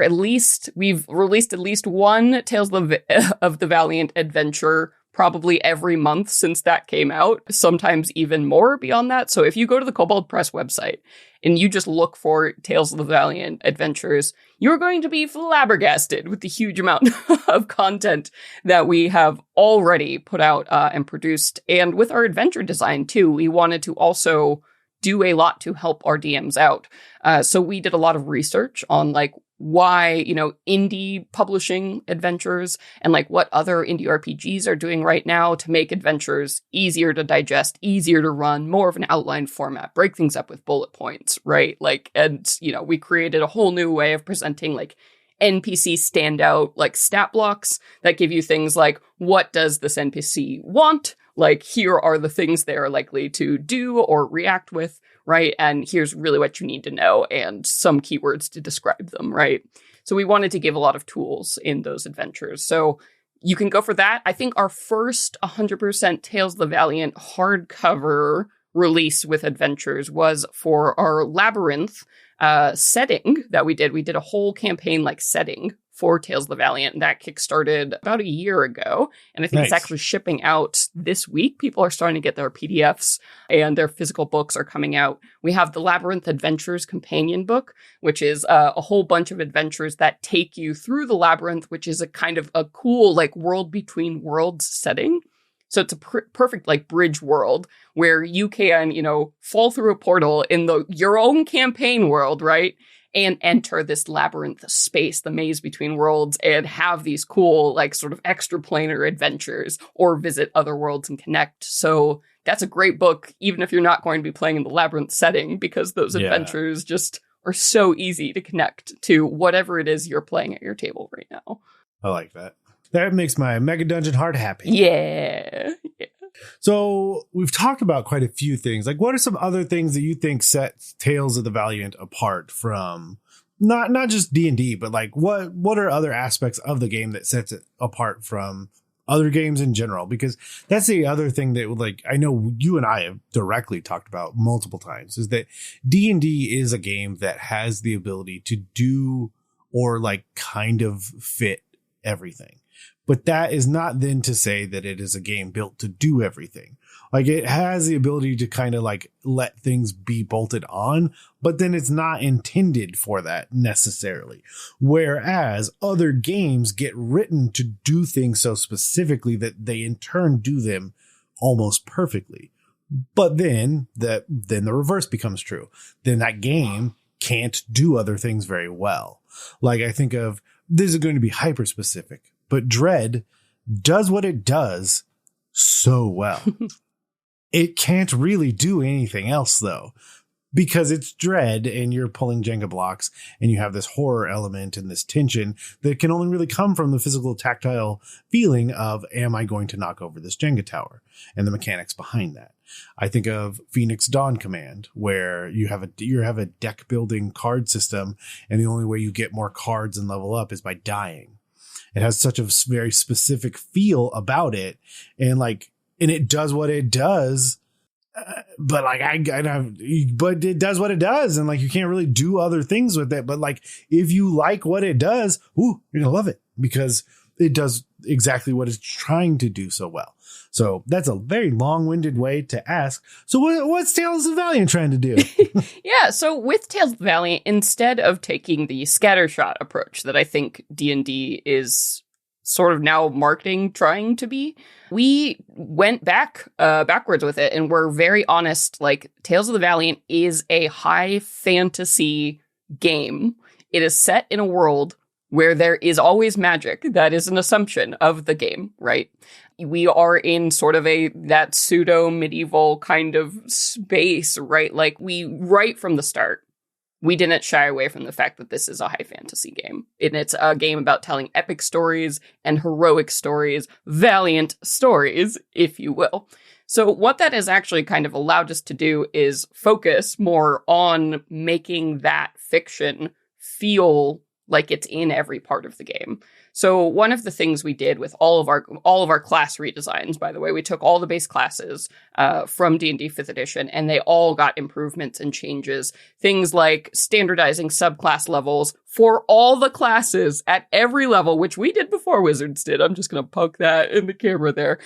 we've released at least one Tales of the Valiant adventure probably every month since that came out, sometimes even more beyond that. So if you go to the Kobold Press website and you just look for Tales of the Valiant adventures, you're going to be flabbergasted with the huge amount of content that we have already put out and produced. And with our adventure design too, we wanted to also do a lot to help our DMs out. So we did a lot of research on like why, indie publishing adventures and like what other indie RPGs are doing right now to make adventures easier to digest, easier to run, more of an outline format, break things up with bullet points, right? Like, and, we created a whole new way of presenting like NPC standout, like stat blocks that give you things like, what does this NPC want? Like, here are the things they are likely to do or react with, right? And here's really what you need to know and some keywords to describe them, right? So we wanted to give a lot of tools in those adventures. So you can go for that. I think our first 100% Tales of the Valiant hardcover release with adventures was for our Labyrinth setting that we did. We did a whole campaign like setting for Tales of the Valiant, and that kickstarted about a year ago. And I think it's actually shipping out this week. People are starting to get their PDFs and their physical books are coming out. We have the Labyrinth Adventures companion book, which is a whole bunch of adventures that take you through the labyrinth, which is a kind of a cool like world between worlds setting. So it's a perfect like bridge world where you can, fall through a portal in your own campaign world, right? And enter this labyrinth space, the maze between worlds, and have these cool, like, sort of extraplanar adventures or visit other worlds and connect. So that's a great book, even if you're not going to be playing in the labyrinth setting, because those adventures just are so easy to connect to whatever it is you're playing at your table right now. I like that. That makes my Mega Dungeon heart happy. Yeah. So we've talked about quite a few things. Like, what are some other things that you think set Tales of the Valiant apart from not just D&D, but like what are other aspects of the game that sets it apart from other games in general? Because that's the other thing that, like, I know you and I have directly talked about multiple times, is that D&D is a game that has the ability to do or like kind of fit everything. But that is not then to say that it is a game built to do everything. Like, it has the ability to kind of like let things be bolted on, but then it's not intended for that necessarily. Whereas other games get written to do things so specifically that they in turn do them almost perfectly. But then the reverse becomes true. Then that game can't do other things very well. Like, I think of, this is going to be hyper specific, but Dread does what it does so well. It can't really do anything else, though, because it's Dread and you're pulling Jenga blocks and you have this horror element and this tension that can only really come from the physical tactile feeling of, am I going to knock over this Jenga tower, and the mechanics behind that. I think of Phoenix Dawn Command, where you have a deck building card system, and the only way you get more cards and level up is by dying. It has such a very specific feel about it, and it does what it does. But but it does what it does, and like, you can't really do other things with it. But like, if you like what it does, you're gonna love it because it does exactly what it's trying to do so well. So that's a very long-winded way to ask. So what's Tales of the Valiant trying to do? Yeah, so with Tales of the Valiant, instead of taking the scattershot approach that I think D&D is sort of now marketing trying to be, we went backwards with it, and we're very honest. Like, Tales of the Valiant is a high fantasy game. It is set in a world where there is always magic. That is an assumption of the game, right? We are in sort of that pseudo medieval kind of space, right? Like, right from the start, we didn't shy away from the fact that this is a high fantasy game. And it's a game about telling epic stories and heroic stories, valiant stories, if you will. So what that has actually kind of allowed us to do is focus more on making that fiction feel like it's in every part of the game. So one of the things we did with all of our class redesigns, by the way, we took all the base classes from D&D 5th edition, and they all got improvements and changes. Things like standardizing subclass levels for all the classes at every level, which we did before Wizards did. I'm just going to poke that in the camera there.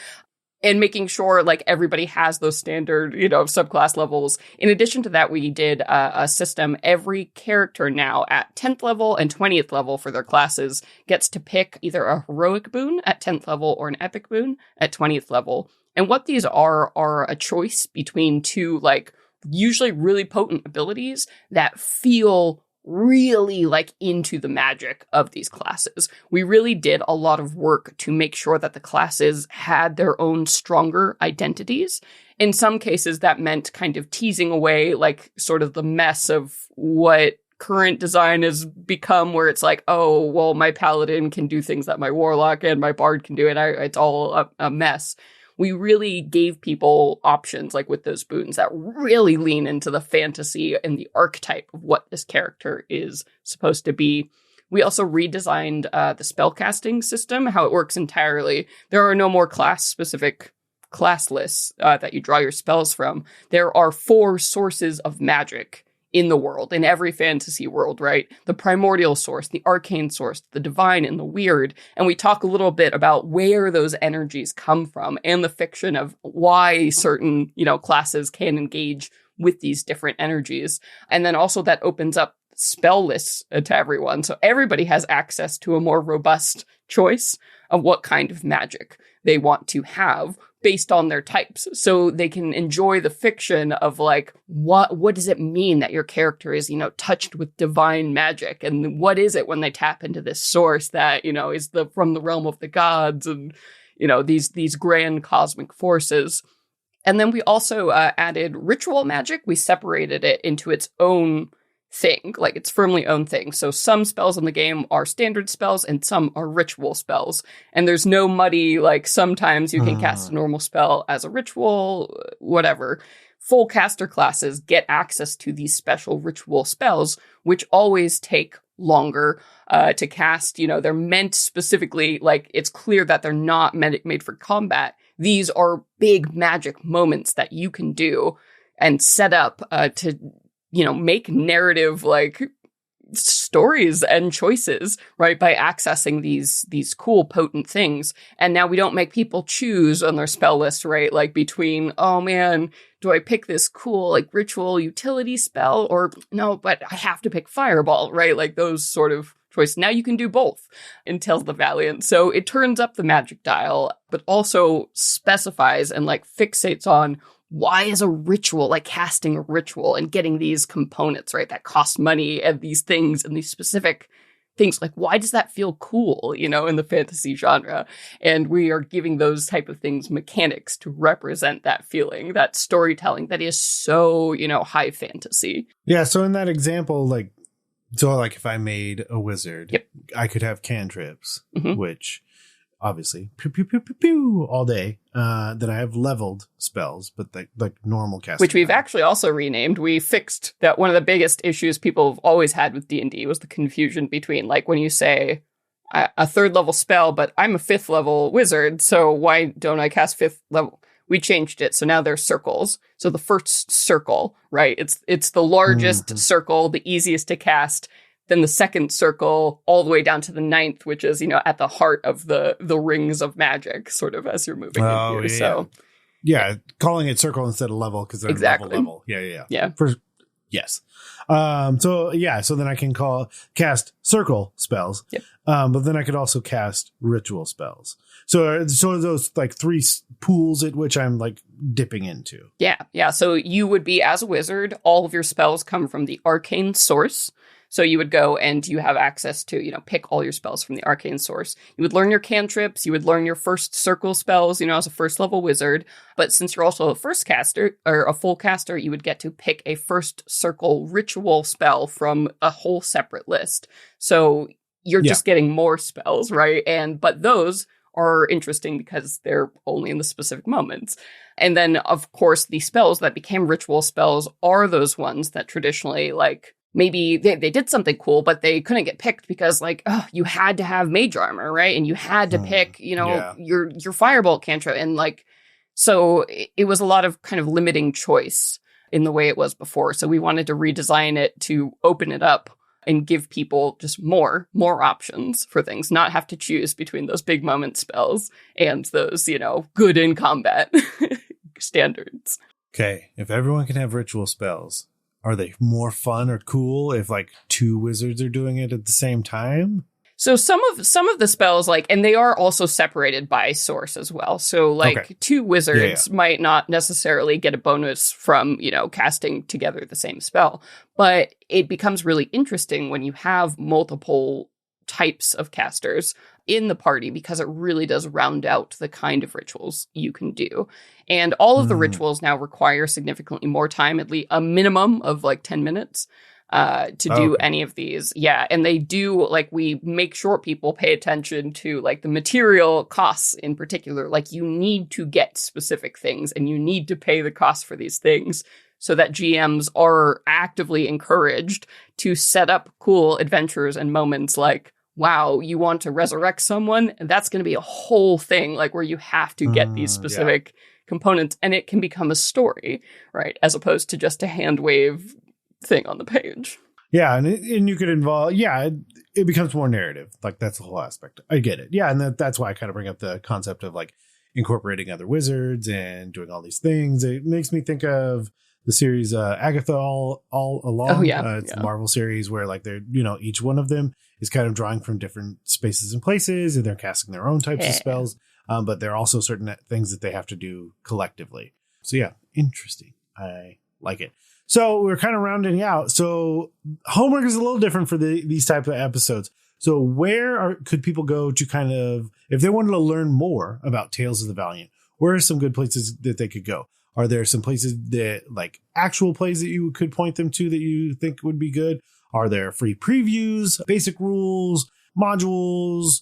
And making sure like everybody has those standard, subclass levels. In addition to that, we did a system. Every character now at 10th level and 20th level for their classes gets to pick either a heroic boon at 10th level or an epic boon at 20th level. And what these are a choice between two, like, usually really potent abilities that feel really like into the magic of these classes. We really did a lot of work to make sure that the classes had their own stronger identities. In some cases, that meant kind of teasing away like sort of the mess of what current design has become, where it's like, oh, well, my paladin can do things that my warlock and my bard can do, and it's all a mess. we really gave people options like with those boons that really lean into the fantasy and the archetype of what this character is supposed to be. We also redesigned the spellcasting system, how it works entirely. There are no more class-specific class lists that you draw your spells from. There are 4 sources of magic in the world, in every fantasy world, right? The primordial source, the arcane source, the divine, and the weird. And we talk a little bit about where those energies come from and the fiction of why certain, classes can engage with these different energies. And then also that opens up spell lists to everyone. So everybody has access to a more robust choice of what kind of magic they want to have based on their types. So they can enjoy the fiction of like, what does it mean that your character is, touched with divine magic? And what is it when they tap into this source that, is from the realm of the gods and, these grand cosmic forces. And then we also added ritual magic. We separated it into its own thing, like its firmly own thing. So some spells in the game are standard spells and some are ritual spells. And there's no muddy, like sometimes you can cast a normal spell as a ritual, whatever. Full caster classes get access to these special ritual spells, which always take longer to cast. They're meant specifically, like it's clear that they're not made for combat. These are big magic moments that you can do and set up to make narrative like stories and choices, right? By accessing these cool, potent things. And now we don't make people choose on their spell list, right? Like between, oh man, do I pick this cool like ritual utility spell or no, but I have to pick fireball, right? Like those sort of choice. Now you can do both in Tales of the Valiant. So it turns up the magic dial, but also specifies and like fixates on why is a ritual, like casting a ritual and getting these components, right, that cost money and these things and these specific things, like why does that feel cool, in the fantasy genre? And we are giving those type of things mechanics to represent that feeling, that storytelling that is so, high fantasy. Yeah, so in that example, like if I made a wizard, yep, I could have cantrips, which obviously pew, pew, pew, pew, pew, all day. Then I have leveled spells, but like normal casting, which we've actually also renamed. We fixed that. One of the biggest issues people have always had with D&D was the confusion between like when you say a 3rd level spell, but I'm a 5th level wizard, so why don't I cast 5th level? We changed it, so now they're circles. So the first circle, right? It's the largest circle, the easiest to cast. Then the second circle, all the way down to the 9th, which is, at the heart of the rings of magic, sort of as you're moving in here. Yeah. So, yeah, calling it circle instead of level because they're level. Yeah. Yes. So then I can cast circle spells. Yep. But then I could also cast ritual spells. So those like 3 pools at which I'm like dipping into. Yeah. So you would be as a wizard. All of your spells come from the arcane source. So you would go and you have access to, pick all your spells from the arcane source. You would learn your cantrips. You would learn your first circle spells, as a 1st level wizard. But since you're also a first caster or a full caster, you would get to pick a 1st circle ritual spell from a whole separate list. So you're just getting more spells, right? But those are interesting because they're only in the specific moments. And then, of course, the spells that became ritual spells are those ones that traditionally, like, maybe they did something cool, but they couldn't get picked because, like, you had to have mage armor, right? And you had to pick, your firebolt cantrip. And, like, so it was a lot of kind of limiting choice in the way it was before. So we wanted to redesign it to open it up and give people just more options for things, not have to choose between those big moment spells and those, good in combat standards. Okay, if everyone can have ritual spells, are they more fun or cool if like 2 wizards are doing it at the same time? So some of the spells, like, and they are also separated by source as well. So like 2 wizards might not necessarily get a bonus from, casting together the same spell. But it becomes really interesting when you have multiple types of casters in the party because it really does round out the kind of rituals you can do. And all of the rituals now require significantly more time, at least a minimum of like 10 minutes. to do any of these. Yeah. And they do, like, we make sure people pay attention to, like, the material costs in particular. Like, you need to get specific things and you need to pay the cost for these things so that GMs are actively encouraged to set up cool adventures and moments like, wow, you want to resurrect someone? And that's going to be a whole thing, like, where you have to get these specific components, and it can become a story, right? As opposed to just a hand wave thing on the page. Yeah, and you could involve, it becomes more narrative. Like, that's the whole aspect. I get it. Yeah, and that's why I kind of bring up the concept of, like, incorporating other wizards and doing all these things. It makes me think of the series Agatha All Along. Oh, yeah. It's the Marvel series where, like, they're, each one of them is kind of drawing from different spaces and places, and they're casting their own types of spells. But there are also certain things that they have to do collectively. So, yeah, interesting. I like it. So we're kind of rounding out. So homework is a little different for these type of episodes. So where could people go to kind of, if they wanted to learn more about Tales of the Valiant, where are some good places that they could go? Are there some places that, like, actual plays that you could point them to that you think would be good? Are there free previews, basic rules, modules,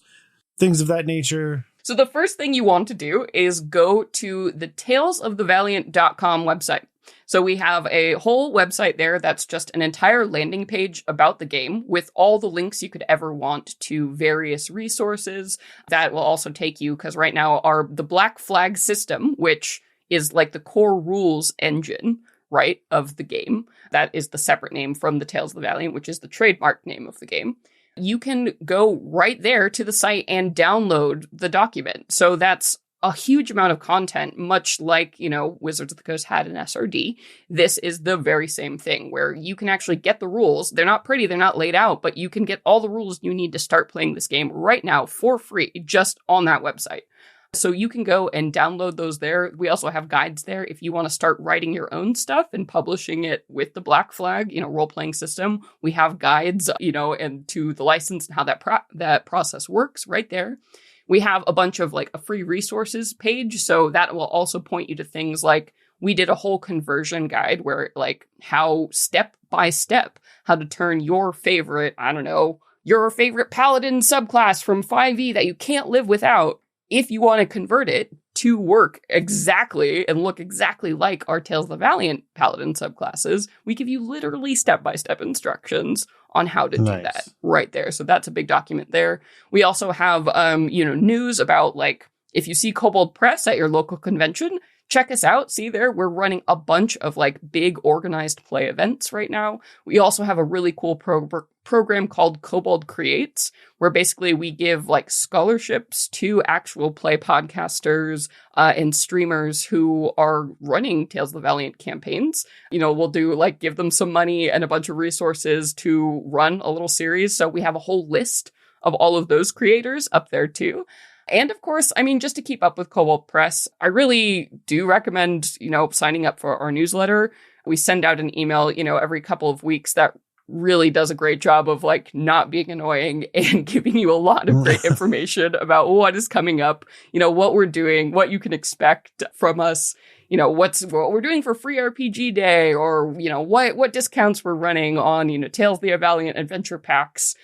things of that nature? So the first thing you want to do is go to the talesofthevaliant.com website. So we have a whole website there that's just an entire landing page about the game with all the links you could ever want to various resources. That will also take you, because right now the Black Flag system, which is like the core rules engine, right, of the game. That is the separate name from the Tales of the Valiant, which is the trademark name of the game. You can go right there to the site and download the document. So that's a huge amount of content, much like, Wizards of the Coast had an SRD. This is the very same thing where you can actually get the rules. They're not pretty, they're not laid out, but you can get all the rules you need to start playing this game right now for free, just on that website. So you can go and download those there. We also have guides there if you want to start writing your own stuff and publishing it with the Black Flag, role-playing system. We have guides, and to the license and how that process works right there. We have a bunch of, like, a free resources page. So that will also point you to things like, we did a whole conversion guide where, like, how step by step, how to turn your favorite, your favorite paladin subclass from 5e that you can't live without, if you want to convert it to work exactly and look exactly like our Tales of the Valiant paladin subclasses, we give you literally step-by-step instructions on how to do that right there. So that's a big document there. We also have, news about, like, if you see Kobold Press at your local convention, check us out. See there, we're running a bunch of, like, big organized play events right now. We also have a really cool program called Kobold Creates, where basically we give, like, scholarships to actual play podcasters and streamers who are running Tales of the Valiant campaigns. We'll do, like, give them some money and a bunch of resources to run a little series. So we have a whole list of all of those creators up there too. And of course, just to keep up with Kobold Press, I really do recommend, signing up for our newsletter. We send out an email, every couple of weeks that really does a great job of, like, not being annoying and giving you a lot of great information about what is coming up, what we're doing, what you can expect from us, what we're doing for free RPG day, or, what discounts we're running on, Tales of the Valiant adventure packs.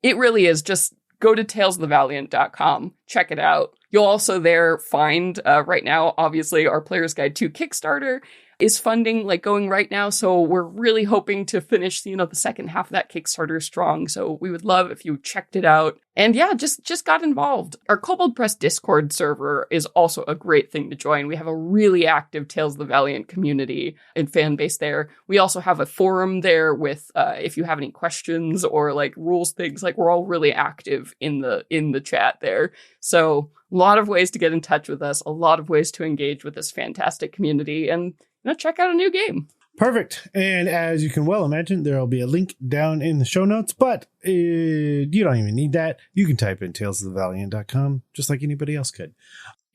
It really is just go to talesofthevaliant.com, check it out. You'll also there find, right now, obviously, our Player's Guide to Kickstarter is funding, like, going right now. So we're really hoping to finish, the second half of that Kickstarter strong. So we would love if you checked it out. And yeah, just got involved. Our Kobold Press Discord server is also a great thing to join. We have a really active Tales of the Valiant community and fan base there. We also have a forum there with, if you have any questions or, like, rules things, like, we're all really active in the chat there. So a lot of ways to get in touch with us, a lot of ways to engage with this fantastic community, and check out a new game. Perfect. And as you can well imagine, there will be a link down in the show notes, but you don't even need that. You can type in talesofthevaliant.com just like anybody else could.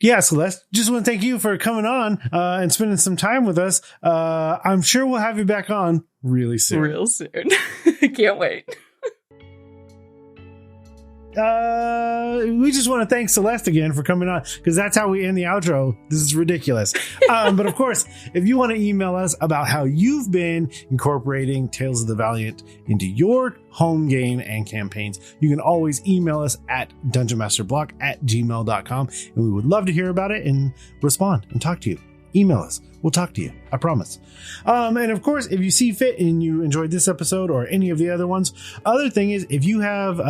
Yeah, Celeste, just want to thank you for coming on and spending some time with us. I'm sure we'll have you back on really soon. Real soon. Can't wait. we just want to thank Celeste again for coming on, because that's how we end the outro. This is ridiculous. But of course, if you want to email us about how you've been incorporating Tales of the Valiant into your home game and campaigns, you can always email us at dungeonmasterblock@gmail.com, and we would love to hear about it and respond and talk to you. Email us. We'll talk to you. I promise. And of course, if you see fit and you enjoyed this episode or any of the other ones, other thing is, if you have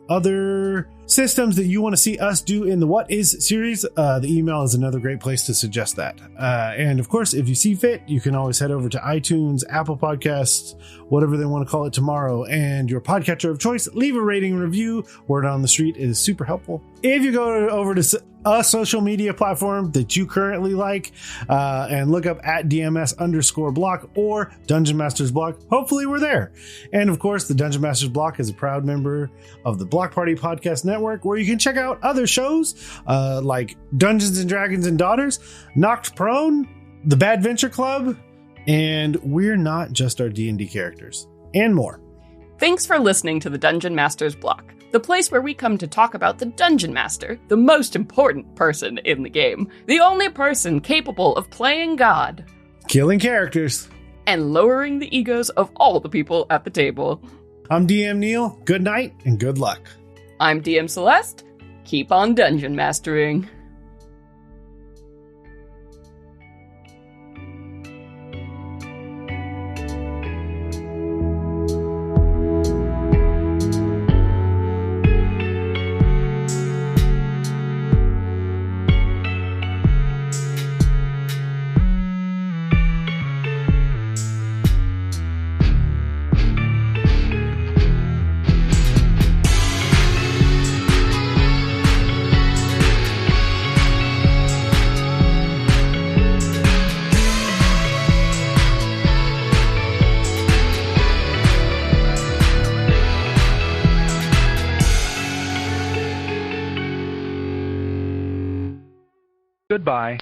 other systems that you want to see us do in the What Is series, the email is another great place to suggest that. And of course, if you see fit, you can always head over to iTunes, Apple Podcasts, whatever they want to call it tomorrow, and your podcatcher of choice. Leave a rating and review. Word on the street is super helpful. If you go over to a social media platform that you currently like, and look up at DMS_block or Dungeon Masters Block, hopefully we're there. And of course, the Dungeon Masters Block is a proud member of the Block Party Podcast Network, where you can check out other shows like Dungeons and Dragons and Daughters, Knocked Prone, the Bad Venture Club, and We're Not Just Our D&D Characters, and more. Thanks for listening to the Dungeon Masters Block, the place where we come to talk about the Dungeon Master, the most important person in the game, the only person capable of playing God, killing characters, and lowering the egos of all the people at the table. I'm DM Neal. Good night and good luck. I'm DM Celeste. Keep on dungeon mastering. Goodbye.